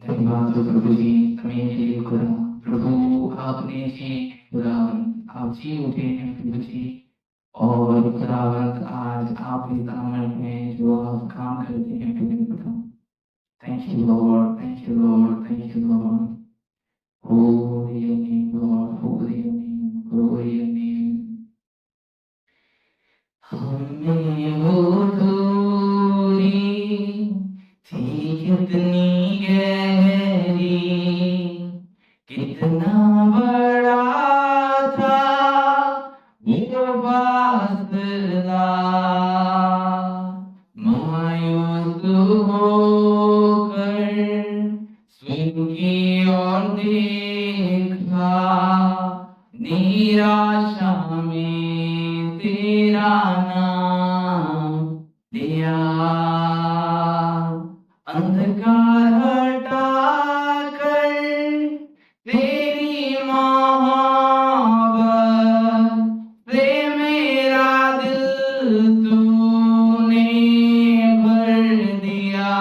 धन्यवाद हो प्रभु जी, समय के लिए खुदा। प्रभु आपने जी खुदा, आप जी उठे हैं प्रभु जी, और खुदावंद आज आपके दामन में जो आप काम करते हैं प्रभु खुदा। Thank you Lord, thank you Lord, thank you Lord. Holy your name, Lord, holy your name, glory your name. हमें वो दूरी थी कितनी गहरी, कितना बड़ा था वो फासला। मायूस होकर स्वर्ग की ओर देखा, निराशा में तेरा नाम लिया। अंधकार हटाकर तेरी मोहब्बत से मेरा दिल तूने भर दिया।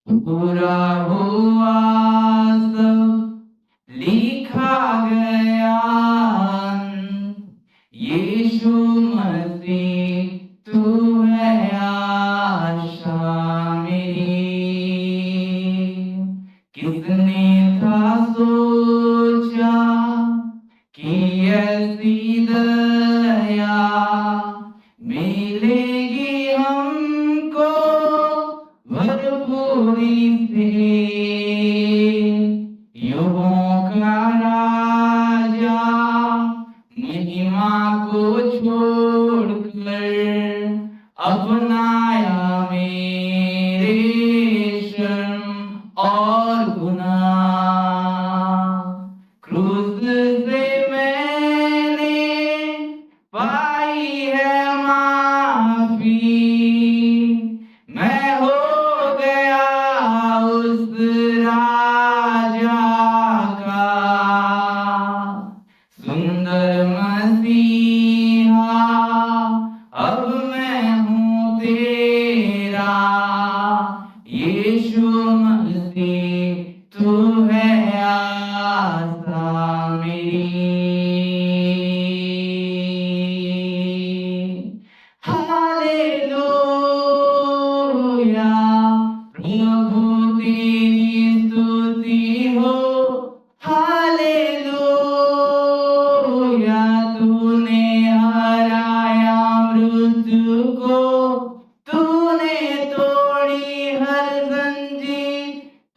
पूरा हुआ सब लिखा गया, यीशु मसीह तू है आशा मेरी। किसने था सोचा कि ऐसी दया मिलेगी हमको भरपूरी से। युगों का राजा महिमा को छोड़कर अपनाया मेरे शर्म और गुनाह। क्रूस से मैंने पाई है माफी, मैं हो गया उस राजा का सुंदर मसीहा। अब मैं हूँ तेरा यीशु मसीह, तू है आशा मेरी। हालेलुया, प्रभु तेरी स्तुति हो। हालेलुया, तूने हराया मृत्यु को, तूने तोड़ी हर जंजीर,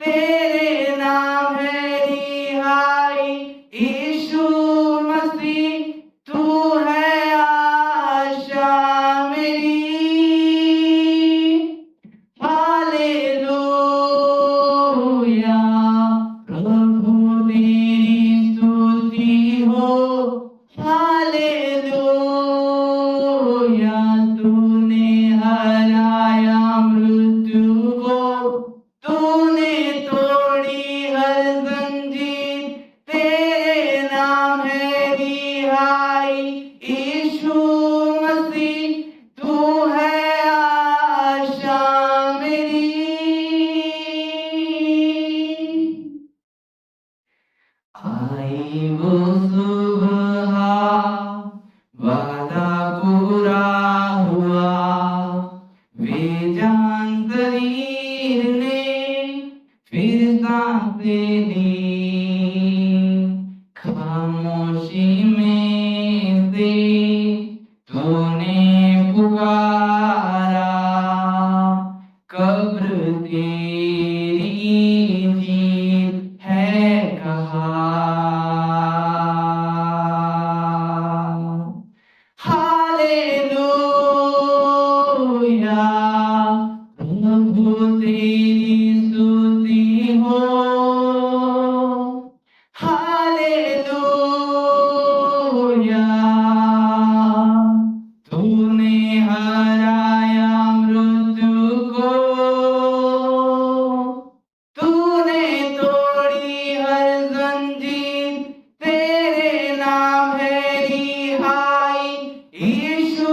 तेरे नाम है रिहाई। यीशु मसीह तू है आशा मेरी। हालेलुया, प्रभु तेरी स्तुति हो। हालेलुया, तूने हराया मृत्यु को, तूने तोड़ी हर जंजीर, तेरे नाम है रिहाई। यीशु मसीह तू है आशा मेरी। आई वो सुबह, वादा पूरा हुआ, वे जान शरीर ने फिर सांसें ली। खामोशी में से तूने पुकारा, कब्र तेरी जीत है कहा। हालेलुया, प्रभु तेरी स्तुति हो। हालेलुया, तूने हराया मृत्यु को, तूने तोड़ी हर जंजीर, तेरे नाम है रिहाई। यीशु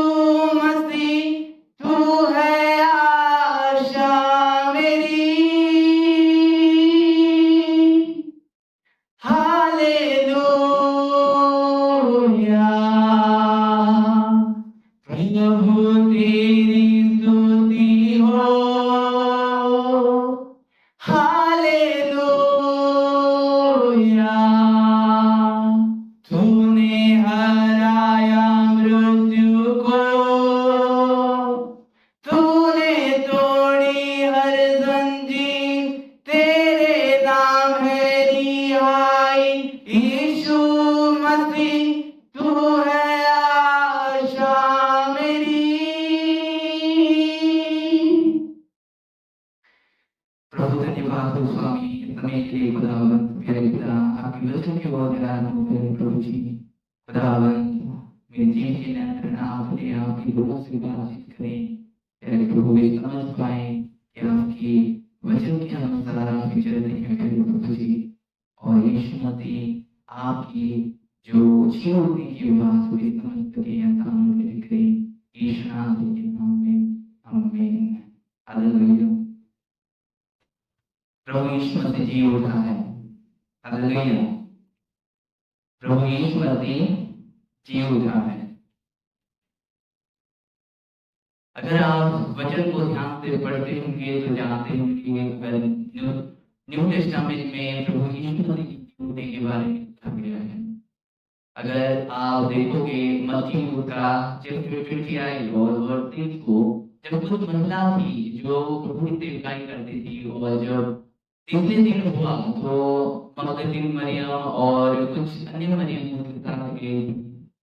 मसीह तू है आशा मेरी, हालेलुया। प्रभु तेरी स्तुति हो, हालेलुया। तूने हराया मृत्यु को, तूने तोड़ी हर जंजीर, तेरे नाम है रिहाई। यीशु मसीह तू है आशा मेरी। प्रभु धन्यवाद हो स्वामी, समय के लिए खुदावन प्यारे पिता, आपकी वचन के बहुत ध्यान हो प्यारे प्रभु जी। खुदावन मेरे जीवन के नियंत्रण आप ले, आपकी लोगों से बातचीत करें प्यारे प्रभु, वे समझ पाए कि आपकी वचन के अनुसार आपके चलते हैं प्यारे प्रभु जी। और यीशु मसीह आपकी जो जीवनी की बात हुई समझ करें या काम करें, यीशु नाम के नाम में आमीन। हालेलुया। प्रभु यीशु मसीह जी उठा है। हालेलुया। प्रभु यीशु मसीह जी उठा है। अगर आप वचन को ध्यान से पढ़ते होंगे तो जानते होंगे न्यू टेस्टामेंट में प्रभु यीशु मसीह की उठने के बारे में लिखा गया है। अगर आप देखोगे मत्ती का चैप्टर 28 और वर्स 30 को, जब कुछ महिला थी जो प्रभु की सेवकाई करती थी, और जब तीसरे दिन हुआ तो मगदलीन मरियम और कुछ अन्य मरियम के साथ गए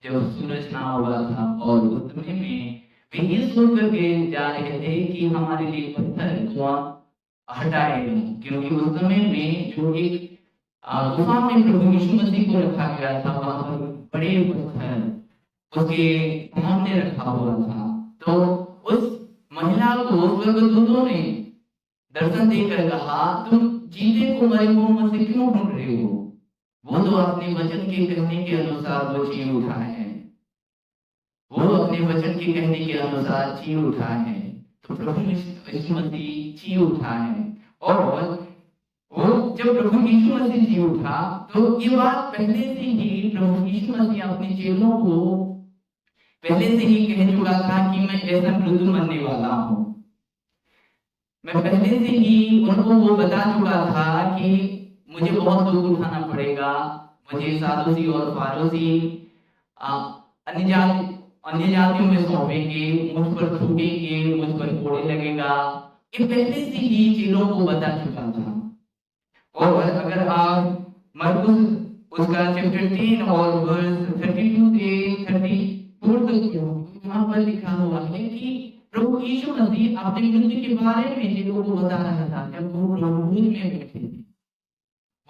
जब सूरज ना हुआ था, और उस समय में वे ये सोच करके जा रहे थे कि हमारे लिए पत्थर कौन हटाएगा, क्योंकि उस समय में जो एक गुफा में प्रभु यीशु मसीह को रखा गया था, वहां पर बड़े पत्थर उसके सामने रखा हुआ था। तो उस महिला को स्वर्गदूतों ने दर्शन देकर कहा, तुम जीते को मरे को से क्यों ढूंढ रहे हो? वो तो अपने वचन के कहने के अनुसार वो जी उठा है, वो अपने वचन के कहने के अनुसार जी उठा है। तो प्रभु यीशु मसीह जी उठा है। और वो जब प्रभु यीशु मसीह जी उठा तो ये बात पहले से ही प्रभु यीशु मसीह अपने चेलों को पहले से ही कह चुका था कि मैं ऐसा मृत्यु मरने वाला हूँ। मैं पहले से ही उनको वो बता चुका था कि मुझे बहुत दुख उठाना पड़ेगा, मुझे सादुसी और फारूसी अन्य जातियों में सौंपेंगे, मुझ पर थूकेंगे, मुझ पर कोड़े लगेगा। ये पहले से ही चेलों को बता चुका था। और अगर आप मरकुस उसका चैप्टर 3 और वर्स 32 से 34 तक वहां पर लिखा हुआ है कि प्रभु यीशु मसीह अपने मृत्यु के बारे में चेलों को बता रहा था। जब वो प्रभु में बैठे थे,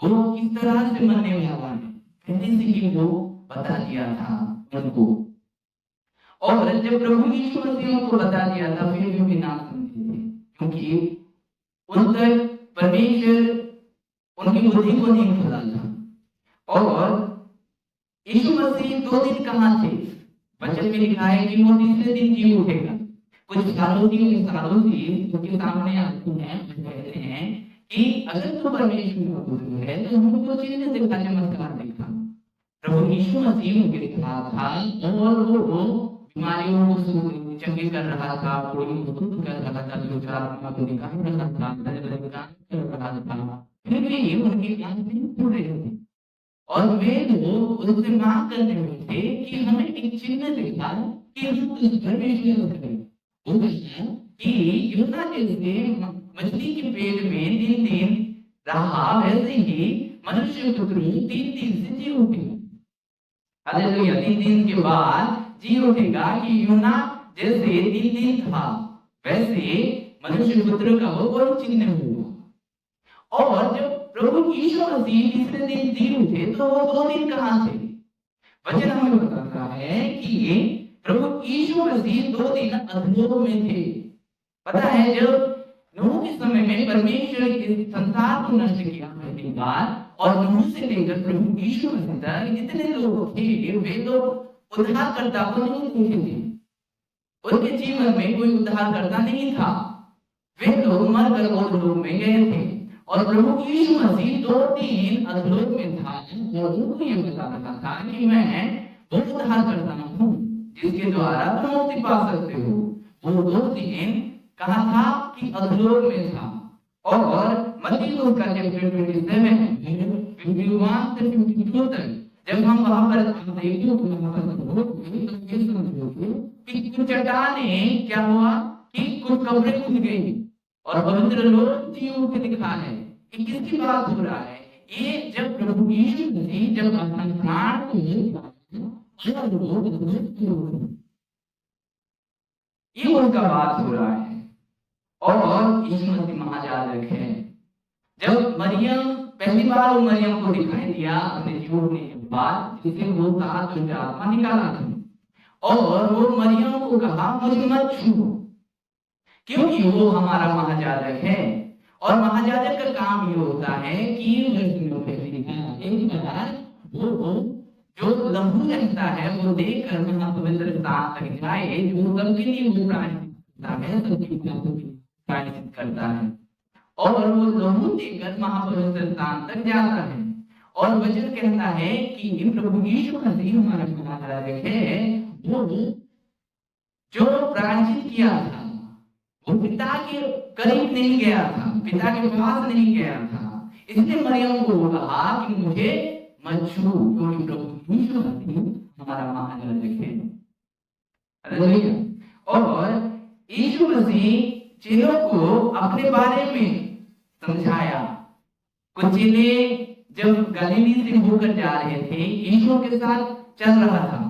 वो किस तरह से मरने वाला है पहले से ही वो बता दिया था उनको। और जब प्रभु यीशु मसीह उनको बता दिया था, फिर भी ना समझे थे, क्योंकि उन तक परमेश्वर उनकी बुद्धि को नहीं खुला था। और यीशु मसीह 2 दिन कहाँ थे? वचन में लिखा है कि वो तीसरे दिन जी उठेगा। कुछ साधुओं के सामने आते हैं, कहते हैं कि अगर तू परमेश्वर का पुत्र है तो हमको चिन्ह दिखा, चमत्कार दिखा। प्रभु यीशु मसीह उनके साथ था और वो बीमारियों को चंगे कर रहा था, कोई को शुद्ध कर रहा था, जो आत्मा को निकाल रहा था, कर रहा था। फिर भी उनकी आंखें खुल रही थी और वे लोग उससे मांग करने में थे कि हमें एक चिन्ह दिखा कि हम परमेश्वर करें। वो कहता कि यूना जैसे मछली के पेट में 3 दिन रहा, वैसे ही मनुष्य पुत्र 3 दिन से जी उठेगा। हालेलुया। 3 दिन के बाद जी उठेगा कि यूना जैसे 3 दिन था, वैसे मनुष्य पुत्र का वो कोई चिन्ह होगा। और जब प्रभु यीशु मसीह तीसरे दिन जी उठे तो वो 2 दिन कहाँ थे? वचन हमें बताता है कि प्रभु यीशु मसीह 2 दिन अधोलोक में थे। पता है, जब नूह के समय में परमेश्वर इस संसार को नष्ट किया पहली बार, और नूह से लेकर प्रभु यीशु मसीह तक जितने लोग थे, वे लोग उद्धारकर्ता को नहीं देखे थे। उनके जीवन में कोई उद्धारकर्ता नहीं था। वे लोग मर कर और और प्रभु यीशु मसीह 2 दिन अधोलोक में था और उनको ये बता रहा था कि मैं वो उद्धार करता हूँ जिसके द्वारा तुम मुक्ति पा सकते हो। वो 2 दिन कहा था कि अधोलोक में था। और मत्ती उसका चैप्टर 27 51 से 52 तक जब हम वहां पर देखो तो वहां पर ये समझोगे कि कुछ चट्टानें क्या हुआ कि कुछ कब्रें खुद गई और पवित्र लोग जी उठ दिखा है। ये किसकी बात हो रहा है? ये जब प्रभु यीशु मसीह जब अपना प्राण को ये उनका बात हो रहा है। और यीशु मसीह महायाजक है। जब मरियम पहली बार वो मरियम को दिखाई दिया अपने छोड़ने के बाद जिसे वो सात दुष्ट आत्मा निकाला था और वो मरियम को कहा मुझे मत छू क्योंकि वो हमारा महायाजक है। और महायाजक का काम ये होता है कि एक बार वो जो लहू रहता है वो देखकर महापवित्र स्थान तक जाए जो सबके लिए वो प्रायश्चित करता है और वो लहू देकर महापवित्र स्थान तक जाता है। और वचन कहता है कि प्रभु यीशु मसीह हमारा महायाजक है वो जो प्रायश्चित किया था वो पिता के करीब नहीं गया था, पिता के पास नहीं गया था। इसलिए मरियम को कहा कि मुझे मत छू क्योंकि प्रभु यीशु मसीह हमारा महायाजक है। हालेलुया। और यीशु मसीह चेलों को अपने बारे में समझाया। कुछ चेले जब गलीली से होकर जा रहे थे यीशु के साथ चल रहा था।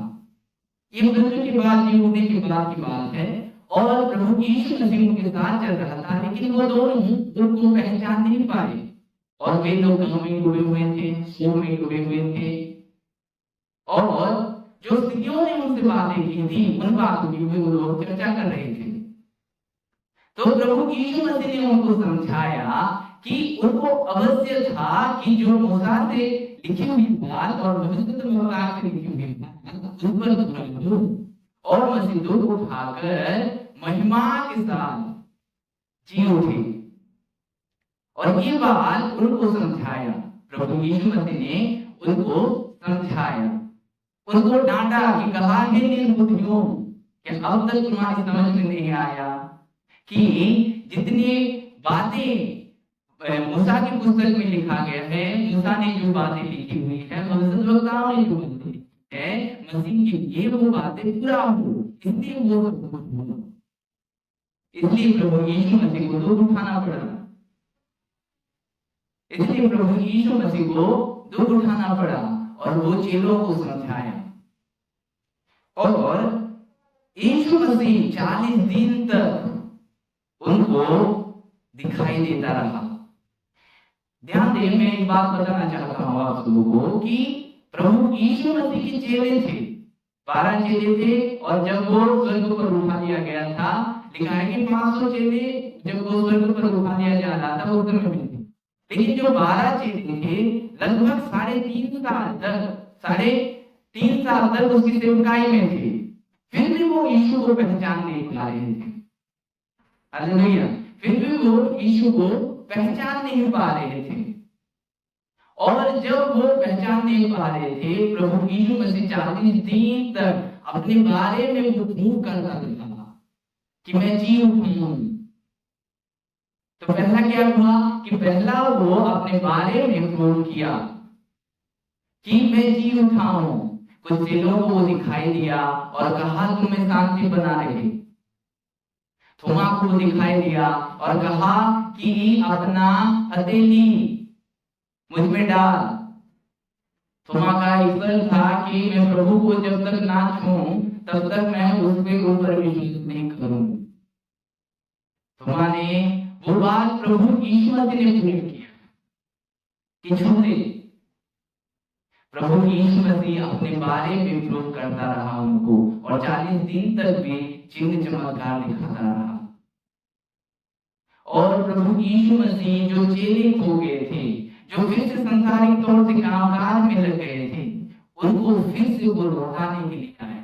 ये मृत्यु के बाद होने के बाद की बात है और प्रभु यीशु मसीह उनके साथ चल रहा था लेकिन वो दोनों उनको पहचान नहीं पाए और वे लोग में डूबे हुए थे, सो में डूबे हुए थे। और जो स्त्रियों ने उनसे बातें की थी उन बातों की वो लोग चर्चा कर रहे थे। तो प्रभु यीशु मसीह ने उनको समझाया कि उनको अवश्य था कि जो मूसा से लिखी हुई बात और भविष्यवाणी से लिखी हुई बात उन पर और मसीह को उठाकर महिमा के साथ जी उठे। और ये बात उनको समझाया। प्रभु यीशु मसीह ने उनको समझाया, उनको डांटा कि कहा है निर्बुद्धियों कि अब तक तुम्हारी समझ में नहीं आया कि जितनी बातें मूसा की पुस्तक में लिखा गया है, मूसा ने जो बातें लिखी हुई है, भविष्यद्वक्ताओं ने जो बातें है मसीह की ये वो बातें पूरा हो। इसलिए प्रभु यीशु मसीह को दुख उठाना पड़ा। इसलिए प्रभु यीशु मसीह को दुख उठाना पड़ा और वो चेलों को समझाया। और यीशु मसीह 40 दिन तक उनको दिखाई देता रहा। ध्यान दें, मैं एक बात बताना चाहता हूँ आप लोगों को कि प्रभु यीशु मसीह के चेले थे, 12 चेले थे। और जब वो स्वर्ग पर उठा दिया गया था, लिखा है कि 500 चेले जब वो स्वर्ग पर उठा दिया जा रहा था वो उधर में थे। लेकिन जो 12 चेले थे लगभग 3.5 साल तक उसकी सेवकाई में थे, फिर भी वो यीशु को पहचान नहीं पा रहे थे। हालेलुया। फिर भी वो यीशु को पहचान नहीं पा रहे थे। और जब वो पहचान नहीं पा रहे थे, प्रभु यीशु मसीह 40 दिन तक अपने बारे में वो प्रूव करता रहा कि मैं जी उठा। तो पहला क्या हुआ कि पहला वो अपने बारे में प्रूव किया कि मैं जी उठा हूं। कुछ चेलों को दिखाई दिया और कहा तुम्हें शांति बना रहे। थोमा को दिखाई दिया और कहा कि अपना हथेली मुझ में डाल। थोमा का ईश्वर था कि मैं प्रभु को जब तक ना छूं तब तक मैं उसके ऊपर विश्वास नहीं करूं। थोमा ने वो बात प्रभु यीशु मसीह ने पूरी किया कि छू दे। प्रभु यीशु मसीह अपने बारे में प्रूव करता रहा उनको और 40 दिन तक भी चिन्ह चमत्कार दिखाता रहा। और प्रभु यीशु मसीह जो चेले खो गए थे, जो फिर से संसारिक तौर से कामकाज में लग गए थे, उनको फिर से वो लौटाने के लिए आए।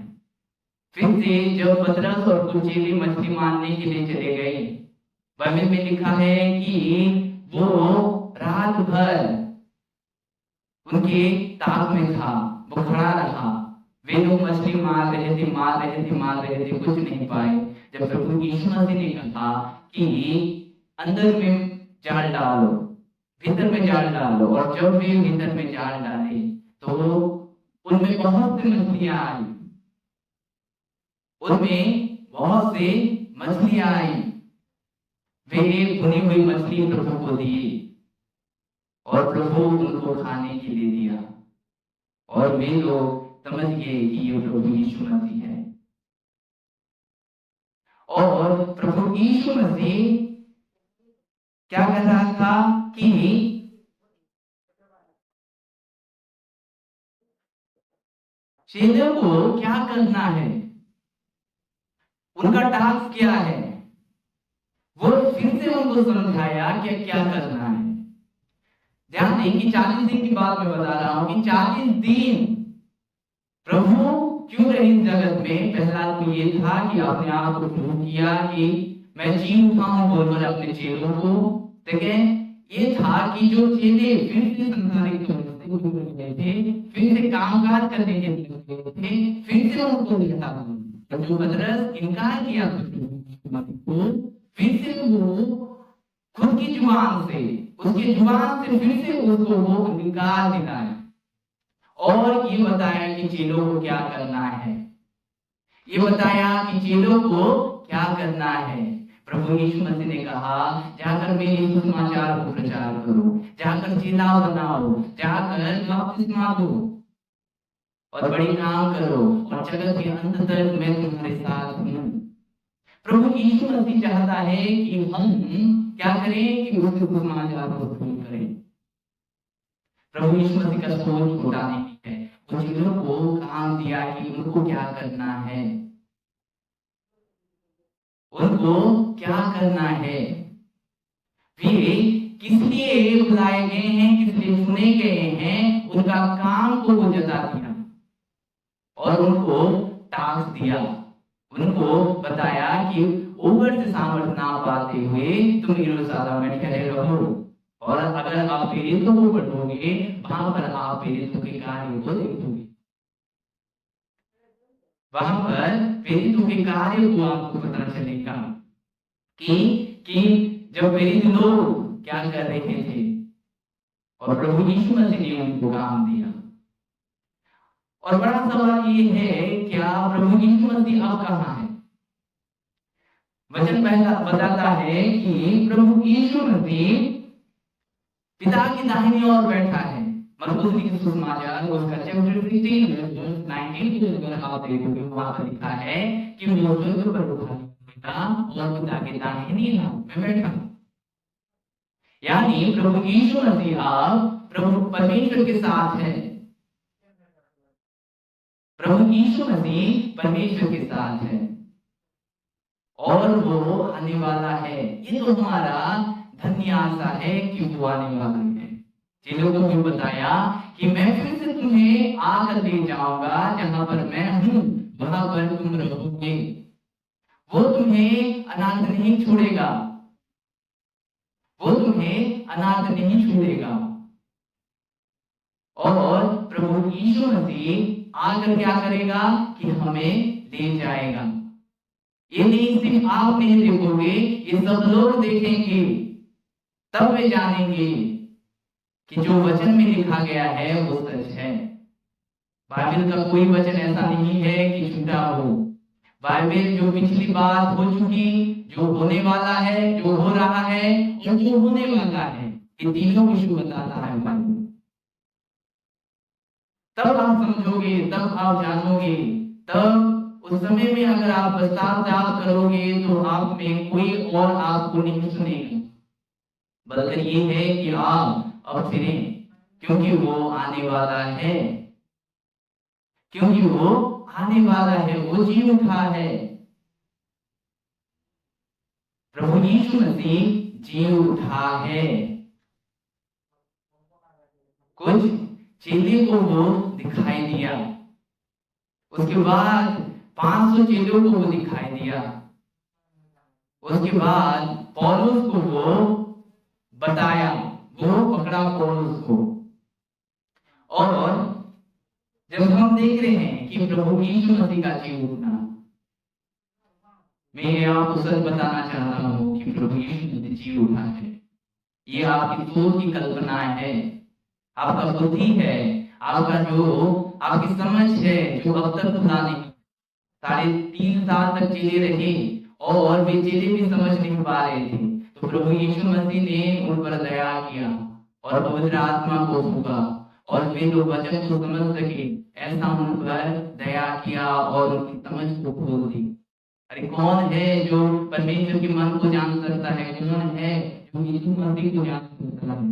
फिर से जब पतरस और कुछ चेले मछली मारने के लिए चले गए, बाइबल में लिखा है कि वो भर उनके ताक में था, वो खड़ा रहा। वे लोग मछली मार रहे थे, कुछ नहीं पाए। जब प्रभु यीशु मसीह ने कहा कि अंदर में जाल डालो, भीतर में जाल डालो, और जब वे भीतर में जाल डाले तो उनमें बहुत सी मछलियां आई, वे एक भुनी हुई मछली प्रभु को दी और प्रभु उनको खाने के लिए दिया, और वे लोग समझ गए कि ये प्रभु यीशु मसीह है। और प्रभु यीशु मसीह क्या कर रहा था कि चेलों को क्या करना है, उनका टास्क क्या है, वो फिर से उनको समझाया कि क्या करना है। ध्यान दें कि 40 दिन की बात मैं बता रहा हूं कि 40 दिन प्रभु क्यों रहे इस जगत में। पहला तो ये था कि अपने आप को प्रूव किया कि मैं जी उठा हूं बोलकर अपने चेलों को। देखें, ये था कि जो चेले फिर से संसारिक थे, फिर से कामकाज करने के लिए थे, फिर से उनको दिखा जो पतरस इनकार किया तो फिर से वो खुद की जुबान से, उसकी जुबान से फिर से उसको वो इनकार दिलाया और ये बताया कि चेलों को क्या करना है। ये बताया कि चेलों को क्या करना है। प्रभु यीशु मसीह ने कहा, जाकर मेरे सुसमाचार को प्रचार करो, जाकर चेला बनाओ, जाकर बपतिस्मा दो और बड़े काम करो, और जगत के अंत तक मैं तुम्हारे साथ हूं। प्रभु यीशु मसीह चाहता है कि हम क्या करें कि उसके सुसमाचार को प्रचार करें। प्रभु यीशु मसीह का सोच छोटा नहीं है। वो चेलों को काम दिया कि उनको क्या करना है, उनको क्या करना है। वे किस लिए बुलाए गए हैं, किस लिए चुने गए हैं, उनका काम को वो जता दिया और उनको टास्क दिया। उनको बताया कि ऊपर से सामर्थ ना पाते हुए तुम यरूशलेम में ठहरे रहो, और अगर आप प्रेरितों को पढ़ोगे वहां पर आप प्रेरितों के कार्य को देखोगे, वहां पर प्रेरितों के कार्य को आपको पता चलेगा कि जब प्रेरित लोग क्या कर रहे थे और प्रभु यीशु मसीह ने उनको काम दिया। और बड़ा सवाल ये है, क्या प्रभु यीशु मसीह अब कहां है? वचन पहला बताता है कि प्रभु यीशु मसीह पिता की दाहिनी ओर बैठा है। मरकुस लिखित सुसमाचार उसका चैप्टर 19 अगर आप देखोगे वहां पर लिखा है कि वो स्वर्ग पर उठा पिता और पिता के दाहिनी ओर में बैठा। यानी प्रभु यीशु मसीह आप प्रभु परमेश्वर के साथ है। प्रभु यीशु मसीह परमेश्वर के साथ है और वो आने वाला है। ये तो हमारा धन्य आशा है कि वो आने वाला है। चेलों को भी बताया कि मैं फिर से तुम्हें आकर ले जाऊंगा, जहां पर मैं हूं वहां पर तुम रहोगे। वो तुम्हें अनाथ नहीं छोड़ेगा, वो तुम्हें अनाथ नहीं छोड़ेगा। और प्रभु यीशु मसीह आकर क्या करेगा कि हमें ले जाएगा। ये नहीं सिर्फ आप नहीं देखोगे, ये सब लोग देखेंगे, तब वे जानेंगे कि जो वचन में लिखा गया है वो सच है। बाइबल का कोई वचन ऐसा नहीं है कि झूठा हो। बाइबल जो पिछली बात हो चुकी, जो होने वाला है, जो हो रहा है और जो होने वाला है, ये तीनों विषय बताता है बाइबल। तब आप समझोगे, तब आप जानोगे, तब उस समय में अगर आप पश्चाताप करोगे तो आप में कोई और आपको नहीं सुनेगा, बल्कि ये है कि आप अब फिरें, क्योंकि वो आने वाला है, क्योंकि वो आने वाला है, वो जी उठा है। प्रभु यीशु मसीह जी उठा है। कुछ चेले को वो दिखाई दिया, उसके बाद 500 चेलों को वो दिखाई दिया, उसके बाद पौलुस को वो बताया, वो पकड़ा पौलुस को। और जब हम देख रहे हैं कि प्रभु यीशु मसीह का जी उठना, मैं आपको सच बताना चाहता हूँ कि प्रभु यीशु मसीह जी उठा है। ये आपकी सोच की कल्पना है, आपका बुद्धि है, आपका जो आपकी समझ है, जो अब तक खुदा ने 3.5 साल तक चेले रहे और वे चेले भी समझ नहीं पा रहे थे, तो प्रभु यीशु मसीह ने उन पर दया किया और पवित्र आत्मा को फूंका और वे लोग वचन को समझ सके, ऐसा उन पर दया किया और उनकी समझ को खोल दी। अरे कौन है जो परमेश्वर के मन को जान सकता है? कौन है जो यीशु मसीह को जान सकता है?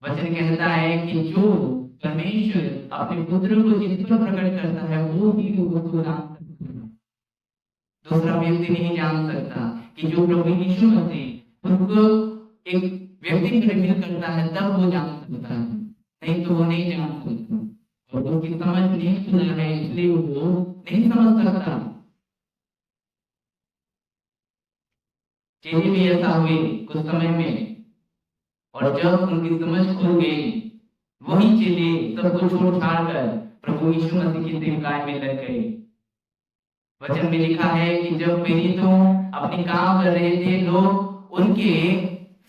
वचन कहता है कि जो परमेश्वर अपने पुत्र को जिस पर प्रकट करता है वो ही उसको जान सकता है, दूसरा व्यक्ति नहीं जान सकता। कि जो प्रभु यीशु मसीह उनको एक व्यक्ति को रिवील करता है तब वो जान सकता है, नहीं तो वो नहीं जान सकता। और उनकी समझ नहीं खुला है इसलिए वो नहीं समझ सकता। चेले भी ऐसा हुए कुछ समय में, और जब उनकी समझ खुल गई, वही चेले सब कुछ छोड़ छाड़ कर प्रभु यीशु मसीह की सेवकाई में लग गए। वचन में लिखा है कि जब प्रेरितों अपने काम कर रहे थे, लोग उनके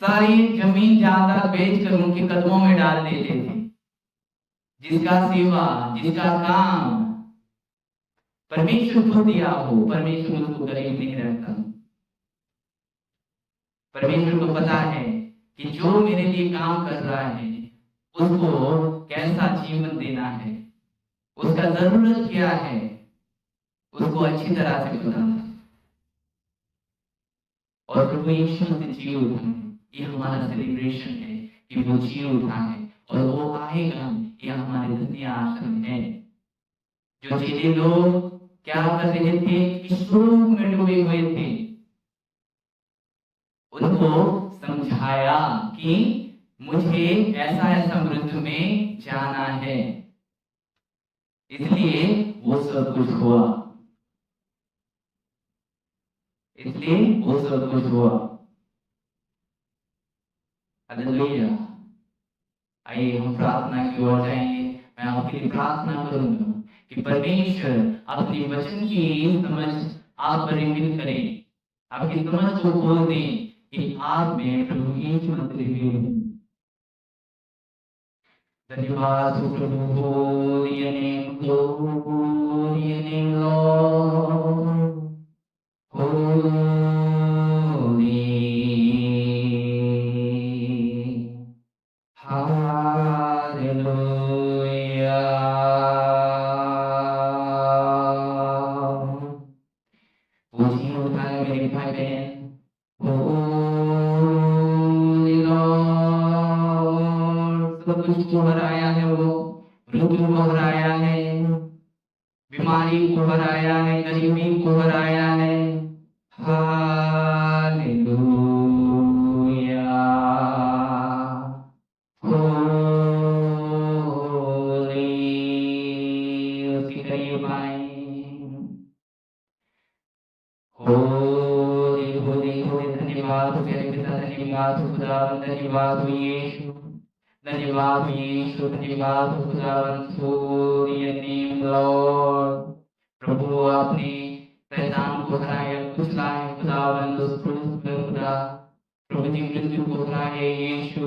सारी जमीन जायदाद बेचकर उनके कदमों में डाल देते थे। जिसका सेवा, जिसका काम परमेश्वर खुद दिया हो, परमेश्वर उसको गरीब नहीं रहता। परमेश्वर को पता है कि जो मेरे लिए काम कर रहा है उसको कैसा जीवन देना है, उसका जरूरत क्या है, उसको अच्छी तरह से पता है। और प्रभु यीशु मसीह जी उठा है, ये हमारा सेलिब्रेशन है कि वो जी उठा है और वो आएगा, ये हमारे धन्य आशा है। जो चेले लोग क्या कर रहे थे? शोक में डूबे हुए थे, उनको समझाया कि मुझे ऐसा ऐसा मृत्यु में जाना है, इसलिए वो सब कुछ हुआ, इसलिए वो सब कुछ हुआ। हालेलुया। आइए हम प्रार्थना की ओर जाएंगे। मैं आपके लिए प्रार्थना करूंगा कि परमेश्वर अपने वचन की समझ आप पर रिवील करें, आपकी समझ को खोल दें कि आप में प्रभु यीशु मसीह रिवील हो। धन्यवाद हो प्रभु, holy your name, holy your name lord, होली को हराया है, वो मृत्यु को हराया है, बीमारी को हराया है, गरीबी को हराया है। हालेलुया, होली, उसके करीब आए। होली होली होली, धन्यवाद हो प्यारे पिता, धन्यवाद हो खुदा, धन्यवाद हो यीशु, धन्यवाद हो यीशु, धन्यवाद हो खुदावंद, होली योर नेम लॉर्ड। प्रभु आपने शैतान को हराया, कुचलाया खुदावंद उस क्रूस पर खुदा, प्रभु जी मृत्यु को हराया यीशु।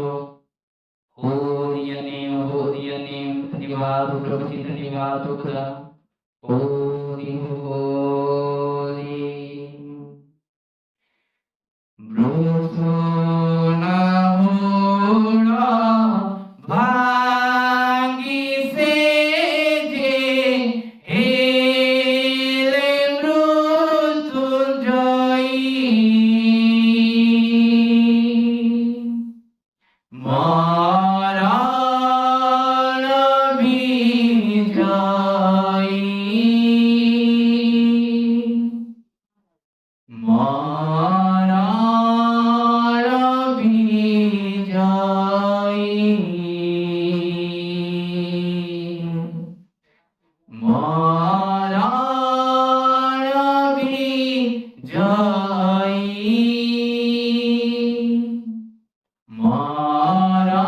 Holy your name, holy your name, धन्यवाद हो प्रभु जी, धन्यवाद हो खुदा, होली होली। मारा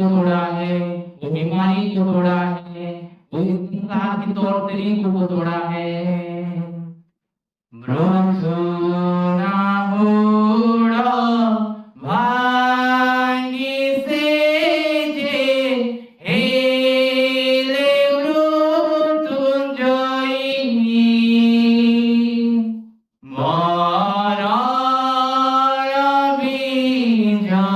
तोड़ा है, वो बीमारी को तोड़ा है, वो संसार के तौर तरीकों को तोड़ा है। ब्रोसुना होड़ा भांगी से जे हेले मृत्युंजयी मरण विजयी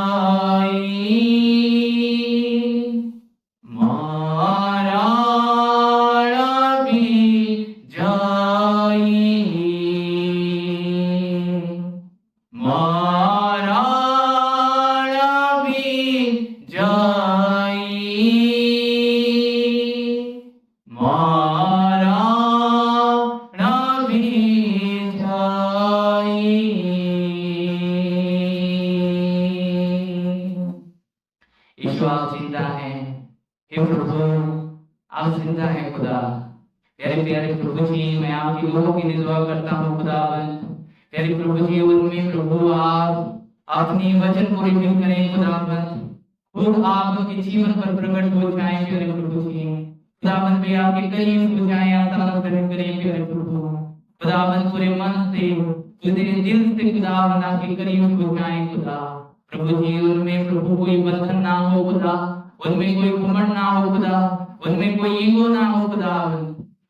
मरण विजयी मरण विजयी मरण विजयी। ईश्वर आप जिंदा हैं, हे प्रभु आप जिंदा हैं खुदा। प्यारे प्यारे प्रभु जी, मैं आपके लोगों की दुआ करता हूँ खुदावंद। प्यारे प्रभु जी, उनमें प्रभु आप अपनी वचन को रिवील करें खुदावंद। खुद आप उनके जीवन पर प्रकट हो जाएं प्यारे प्रभु जी। खुदावंद भी आपके करीब हो जाएं, आसान करें प्यारे प्रभु। खुदावंद पूरे मन से पूरे दिल से खुदावंद आपके करीब हो जाएं खुदा। प्रभु जी, उनमें प्रभु कोई बंधन ना हो खुदा, उनमें कोई घमंड ना हो खुदा, उनमें कोई ईगो ना हो खुदावंद।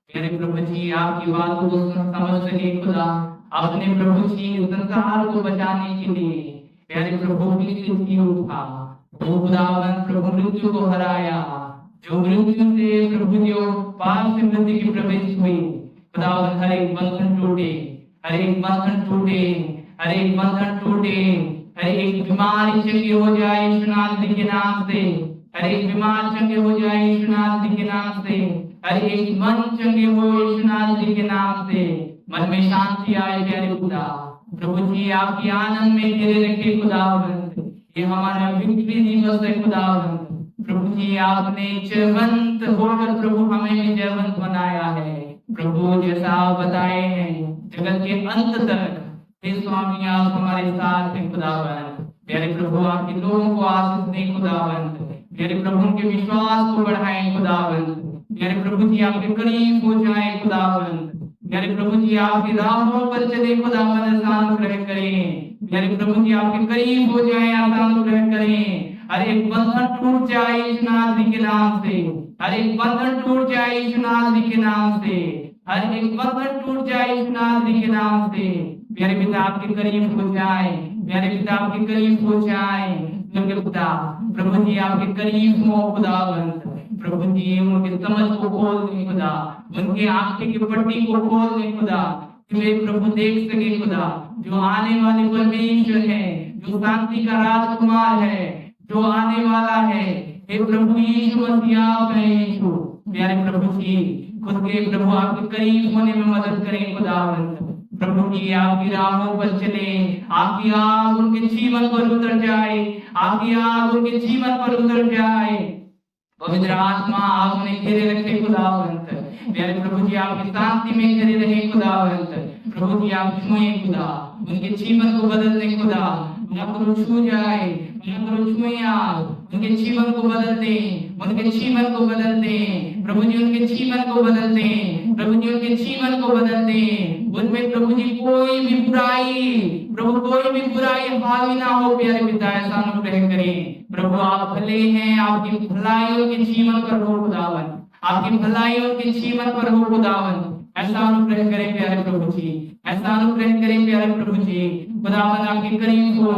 प्यारे प्रभु जी, आपकी बात को समझ सके खुदा, अपने प्रभु जी संसार को बचाने के लिए प्यारे प्रभु की उठा, वो खुदावंद प्रभु मृत्यु को हराया, जो मृत्यु से प्रभु जो पाप से मृत्यु की प्रवेश हुई। खुदावंद हर एक बंधन टूटे, हर एक बंधन टूटे, हर एक बंधन टूटे, हर एक बीमारी चंगी हो जाए यीशु के नाम से, हर एक बीमार चंगे हो जाए यीशु के नाम से, हर एक मन चंगे हो यीशु के नाम से, मन में शांति आए प्यारे खुदा। प्रभु जी आपकी आनंद में तेरे रखे खुदावंद, ये हमारा विक्ट्री दिवस है खुदावंद। प्रभु जी आपने जयवंत होकर प्रभु हमें जयवंत बनाया है प्रभु, जैसा आप बताए हैं जगत के अंत तक हे स्वामी आप हमारे साथ हैं खुदावंद। प्यारे प्रभु आपके लोगों को आशीष दें खुदावंद। प्यारे प्रभु उनके विश्वास को बढ़ाएं खुदावंद। प्यारे प्रभु जी आपके करीब हो जाएं खुदावंद। प्यारे प्रभु जी आपकी राहों पर चले खुदावंद, आसान अनुग्रह करें। प्यारे प्रभु जी आपके करीब हो जाएं, आसान अनुग्रह करें। हर एक बंधन टूट जाए यीशु के नाम से, हर एक बंधन टूट जाए यीशु के नाम से, हर एक बंधन टूट जाए यीशु के नाम से। प्यारे पिता आपके करीब हो जाए, प्यारे पिता आपके करीब हो जाए क्योंकि खुदा प्रभु जी आपके करीब हो खुदावंद। प्रभु जी उनके समझ को खोल दे खुदा, उनकी आंखें की पट्टी को खोल दे खुदा, कि वे प्रभु देख सके खुदा जो आने वाले परमेश्वर है, जो शांति का राजकुमार है, जो आने वाला है। हे प्रभु यीशु मसीह आप हैं यीशु। प्यारे प्रभु जी खुद के प्रभु आपके करीब होने में मदद करें खुदावंद। प्रभु जी आपकी राहों पर चले, आपकी आग उनके जीवन पर उतर जाए, आपकी आग उनके जीवन पर उतर जाए। पवित्र आत्मा आप उन्हें घेरे रखे खुदावंत। प्यारे प्रभु जी आपकी शांति में घेरे रहे खुदावंत। प्रभु जी आप छुए खुदा, उनके जीवन को बदल दे खुदा, छू जाए उनके जीवन को बदल दे, उनके जीवन को बदल दे प्रभु जी, उनके जीवन को बदल दे प्रभु जी, उनके जीवन को बदल दे। उनमें प्रभु जी कोई भी बुराई प्रभु, कोई भी बुराई हावी ना हो प्यारे पिता, ऐसा अनुग्रह करें प्रभु। आप भले हैं, आपकी भलाई उनके जीवन पर हो खुदावन, आपकी भलाई उनके जीवन पर हो खुदावन। ऐसा अनुग्रह करें प्यारे प्रभु जी, ऐसा अनुग्रह करें प्यारे प्रभु जी। खुदावन आपके करीब हो,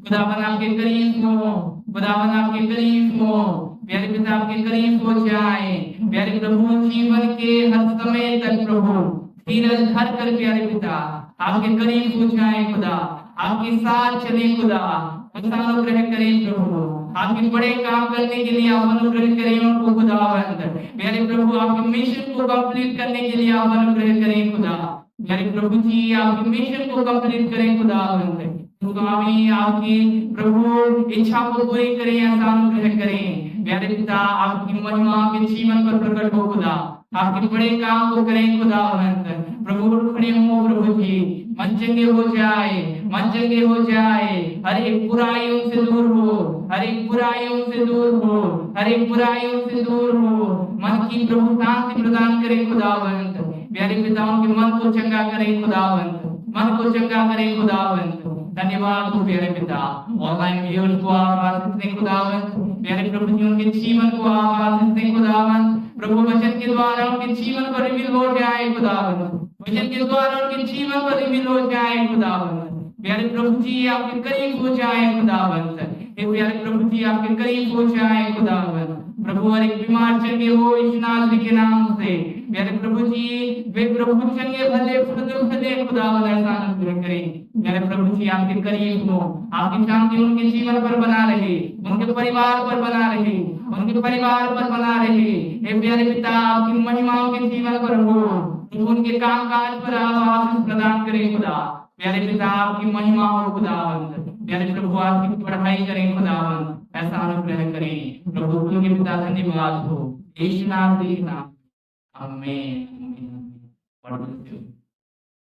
खुदावन आपके करीब हो, खुदावन आपके करीब हो। प्यारे पिता आपके करीब हो जाए प्यारे प्रभु, जीवन के हर समय तक प्रभु धीरज धर कर प्यारे पिता आपके करीब हो जाए खुदा, आपके साथ चले खुदा। ऐसा अनुग्रह करें प्रभु, आपके बड़े काम करने के लिए आप अनुग्रह करें उनको खुदावंद। प्यारे प्रभु आपके मिशन को कंप्लीट करने के लिए आप अनुग्रह करें खुदा। प्यारे प्रभु जी आपके मिशन को कंप्लीट करें खुदावंद। स्वामी आपकी प्रभु इच्छा को पूरी करें, ऐसा अनुग्रह करें प्यारे पिता। आपकी महिमा के जीवन पर प्रकट हो खुदा, आपके बड़े काम को करें खुदावंद। प्रभु खड़े हो प्रभु जी, मन चंगे हो जाए, मन चंगे हो जाए, हर एक बुराइयों से दूर हो, हर एक बुराइयों से दूर हो, हर एक बुराइयों से दूर हो। मन की प्रभु शांति प्रदान करे खुदावंत, प्यारे पिता उनके मन को चंगा करे खुदावंत, मन को चंगा करे खुदावंत। धन्यवाद हो प्यारे पिता, ऑनलाइन व्यूअर्स को आप आशीष दें खुदावंत, प्यारे प्रभु जी उनके जीवन को आप आशीष दें खुदावंत। प्रभु वचन के द्वारा उनके जीवन पर रिवील हो जाए खुदावंत, वचन के द्वारा उनके जीवन पर रिवील हो जाए खुदावंत। प्यारे प्रभु जी आपके करीब हो जाए खुदावंत, प्यारे प्रभु जी आपके करीब हो जाए खुदावंत। प्रभु हर एक बीमार चंगे हो यीशु नासरी के नाम से, प्यारे प्रभु जी वे प्रभु चंगे भले फले खुदावंत ऐसा अनुग्रह करें। प्यारे प्रभु जी आपके करीब हो, आपकी शांति उनके जीवन पर बना रहे, उनके परिवार पर बना रहे, उनके परिवार पर बना रहे। हे प्यारे पिता आपकी महिमा उनके जीवन पर हो, उनके काम काज पर आप आशीष प्रदान करें खुदा। प्यारे पिता आपकी महिमा हो खुदावंत, प्यारे प्रभु आपकी पढ़ाई करें खुदावंत, ऐसा अनुग्रह करें प्रभु। उनके पिता धन्यवाद हो यीशु नाम से, आमीन।